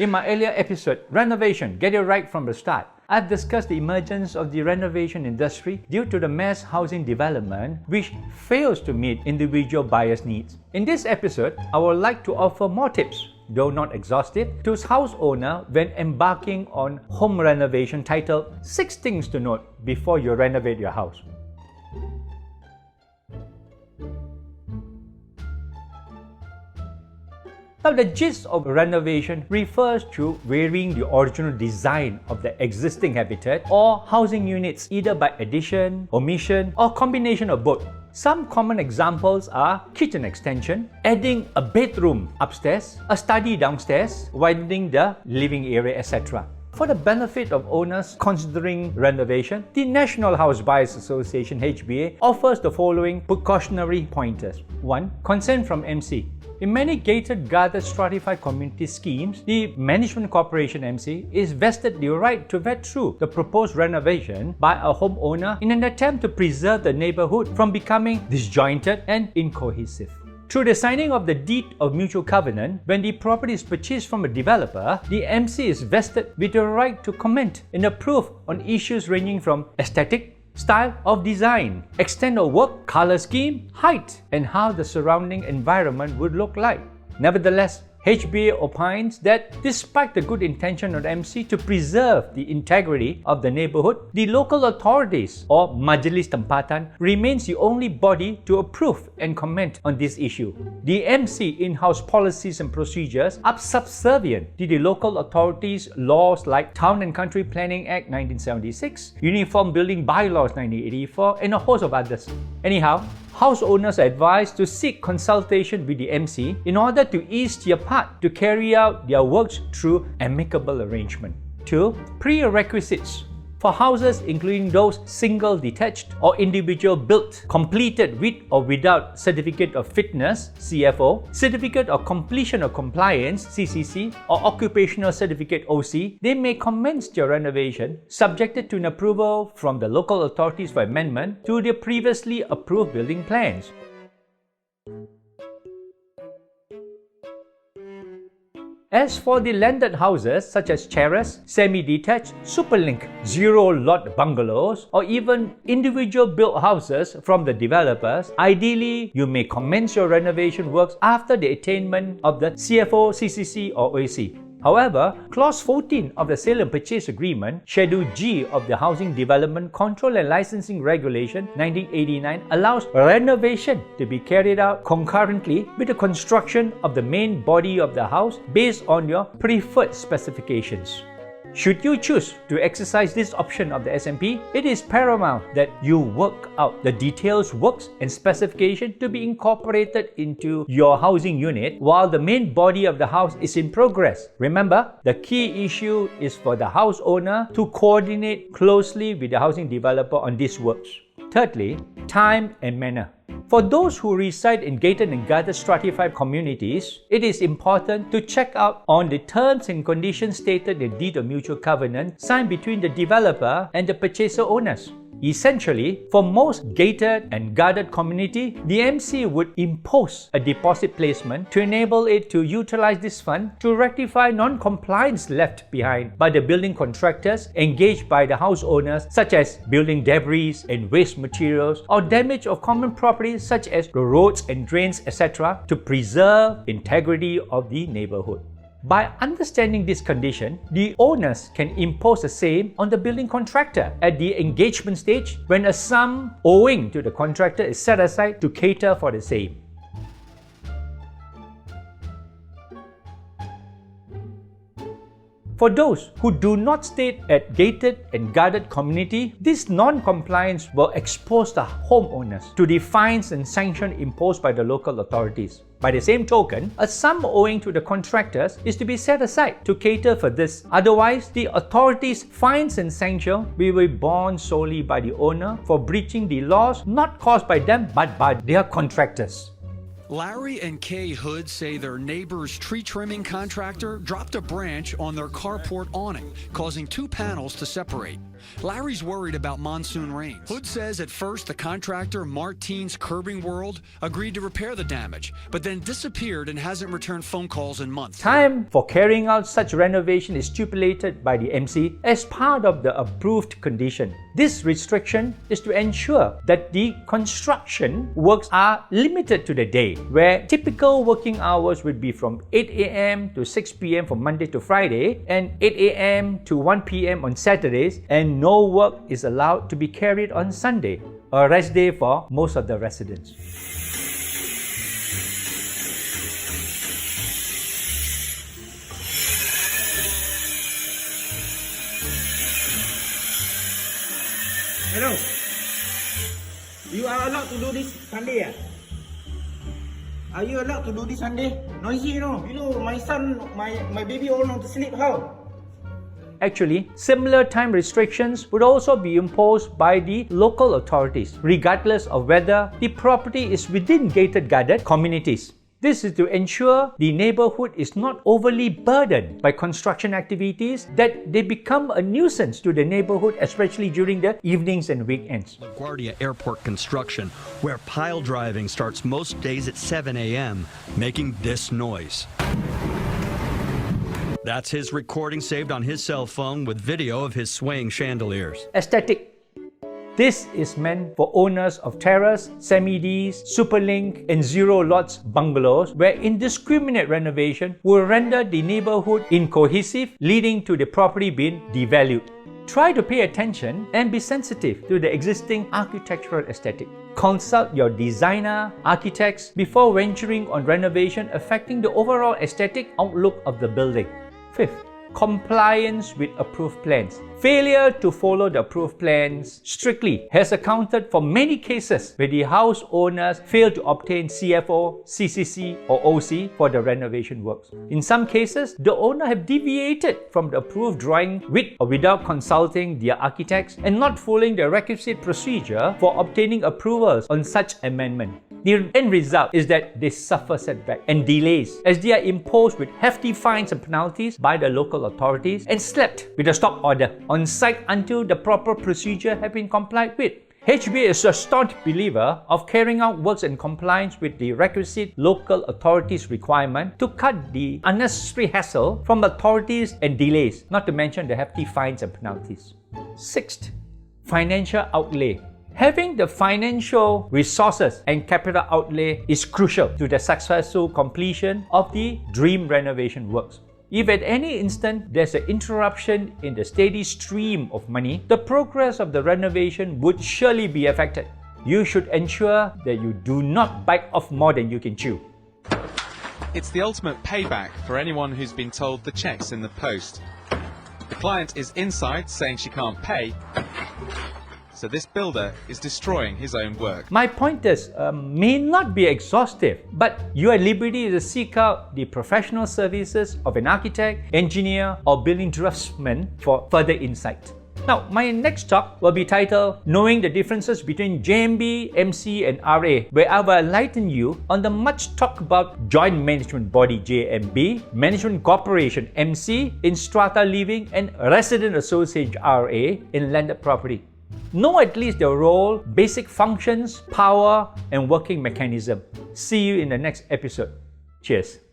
In my earlier episode, Renovation, Get It Right from the Start, I've discussed the emergence of the renovation industry due to the mass housing development which fails to meet individual buyers' needs. In this episode, I would like to offer more tips, though not exhaustive, to house owner when embarking on home renovation titled 6 Things to Note Before You Renovate Your House. Now, the gist of renovation refers to varying the original design of the existing habitat or housing units either by addition, omission, or combination of both. Some common examples are kitchen extension, adding a bedroom upstairs, a study downstairs, widening the living area, etc. For the benefit of owners considering renovation, the National House Buyers Association (HBA) offers the following precautionary pointers. 1. Consent from MC. In many gated, guarded, stratified community schemes, the Management Corporation MC is vested the right to vet through the proposed renovation by a homeowner in an attempt to preserve the neighborhood from becoming disjointed and incohesive. Through the signing of the deed of mutual covenant, when the property is purchased from a developer, the MC is vested with the right to comment and approve on issues ranging from aesthetic, style of design, extent of work, color scheme, height, and how the surrounding environment would look like. Nevertheless, HBA opines that despite the good intention of the MC to preserve the integrity of the neighborhood, the local authorities or Majlis Tempatan remains the only body to approve and comment on this issue. The MC in-house policies and procedures are subservient to the local authorities' laws like Town and Country Planning Act 1976, Uniform Building Bylaws 1984, and a host of others. Anyhow, house owners are advised to seek consultation with the MC in order to ease their part to carry out their works through amicable arrangement. 2. Prerequisites. For houses including those single detached or individual built, completed with or without Certificate of Fitness (CFO), Certificate of Completion of Compliance (CCC), or Occupational Certificate (OC), they may commence their renovation subjected to an approval from the local authorities for amendment to their previously approved building plans. As for the landed houses such as terrace, semi-detached, superlink, zero-lot bungalows, or even individual built houses from the developers, ideally you may commence your renovation works after the attainment of the CFO, CCC, or OC. However, Clause 14 of the Sale and Purchase Agreement, Schedule G of the Housing Development Control and Licensing Regulation 1989 allows renovation to be carried out concurrently with the construction of the main body of the house based on your preferred specifications. Should you choose to exercise this option of the SMP, it is paramount that you work out the details, works, and specification to be incorporated into your housing unit while the main body of the house is in progress. Remember, the key issue is for the house owner to coordinate closely with the housing developer on these works. Thirdly, time and manner. For those who reside in gated and guarded stratified communities, it is important to check out on the terms and conditions stated in the Deed of Mutual Covenant signed between the developer and the purchaser owners. Essentially, for most gated and guarded community, the MC would impose a deposit placement to enable it to utilize this fund to rectify non-compliance left behind by the building contractors engaged by the house owners, such as building debris and waste materials or damage of common properties such as the roads and drains, etc., to preserve integrity of the neighborhood. By understanding this condition, the owners can impose the same on the building contractor at the engagement stage when a sum owing to the contractor is set aside to cater for the same. For those who do not stay at gated and guarded community, this non-compliance will expose the homeowners to the fines and sanctions imposed by the local authorities. By the same token, a sum owing to the contractors is to be set aside to cater for this. Otherwise, the authorities' fines and sanctions will be borne solely by the owner for breaching the laws not caused by them but by their contractors. Larry and Kay Hood say their neighbor's tree trimming contractor dropped a branch on their carport awning, causing 2 panels to separate. Larry's worried about monsoon rains. Hood says at first the contractor, Martine's Curbing World, agreed to repair the damage, but then disappeared and hasn't returned phone calls in months. Time for carrying out such renovation is stipulated by the MC as part of the approved condition. This restriction is to ensure that the construction works are limited to the day, where typical working hours would be from 8 a.m. to 6 p.m. from Monday to Friday and 8 a.m. to 1 p.m. on Saturdays, and no work is allowed to be carried on Sunday, a rest day for most of the residents. Hello. You are allowed to do this Sunday? Are you allowed to do this Sunday? Noisy, you know, my son, my baby all want to sleep. How? Actually, similar time restrictions would also be imposed by the local authorities, regardless of whether the property is within gated guarded communities. This is to ensure the neighborhood is not overly burdened by construction activities that they become a nuisance to the neighborhood, especially during the evenings and weekends. LaGuardia Airport construction, where pile driving starts most days at 7 a.m., making this noise. That's his recording saved on his cell phone with video of his swaying chandeliers. Aesthetic. This is meant for owners of terrace, semi-Ds, superlink, and zero lots bungalows where indiscriminate renovation will render the neighborhood incohesive, leading to the property being devalued. Try to pay attention and be sensitive to the existing architectural aesthetic. Consult your designer, architects before venturing on renovation affecting the overall aesthetic outlook of the building. Fifth, compliance with approved plans. Failure to follow the approved plans strictly has accounted for many cases where the house owners failed to obtain CFO, CCC or OC for the renovation works. In some cases, the owner have deviated from the approved drawing with or without consulting their architects and not following the requisite procedure for obtaining approvals on such amendment. The end result is that they suffer setback and delays as they are imposed with hefty fines and penalties by the local authorities and slapped with a stop order on site until the proper procedure have been complied with. HBA is a staunch believer of carrying out works in compliance with the requisite local authorities' requirement to cut the unnecessary hassle from authorities and delays, not to mention the hefty fines and penalties. Sixth, financial outlay. Having the financial resources and capital outlay is crucial to the successful completion of the dream renovation works. If at any instant there's an interruption in the steady stream of money, the progress of the renovation would surely be affected. You should ensure that you do not bite off more than you can chew. It's the ultimate payback for anyone who's been told the check's in the post. The client is inside saying she can't pay, so this builder is destroying his own work. My pointers may not be exhaustive, but you are at liberty to seek out the professional services of an architect, engineer, or building draftsman for further insight. Now, my next talk will be titled Knowing the Differences Between JMB, MC, and RA, where I will enlighten you on the much talked about Joint Management Body JMB, Management Corporation MC in Strata Living, and Resident Association RA in landed property. Know at least their role, basic functions, power, and working mechanism. See you in the next episode. Cheers.